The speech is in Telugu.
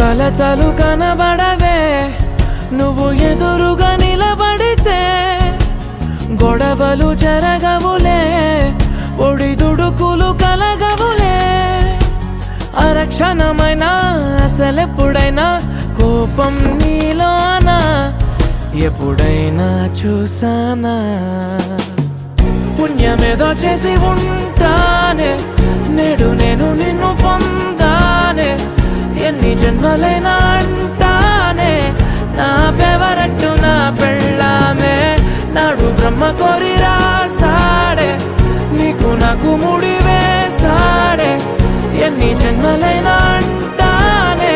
కలతలు కనబడవే నువ్వు ఎదురుగా నిలబడితే, గొడవలు జరగవులే ఒడిదుడుకులు కలగవులే. అరక్షణమైనా అసలెప్పుడైనా కోపం నీలోనా ఎప్పుడైనా చూసానా? పుణ్యమేదో చేసి ఉంటానే నేడు నేను నిన్ను పొందానే. ఎన్ని జన్మలైనా అంటానే నా ఫేవరెట్ నా పెళ్ళామే. నాడు బ్రహ్మ కోరి రాసాడే నీకు నాకు ముడి వేసాడే. ఎన్ని జన్మలైనా అంటానే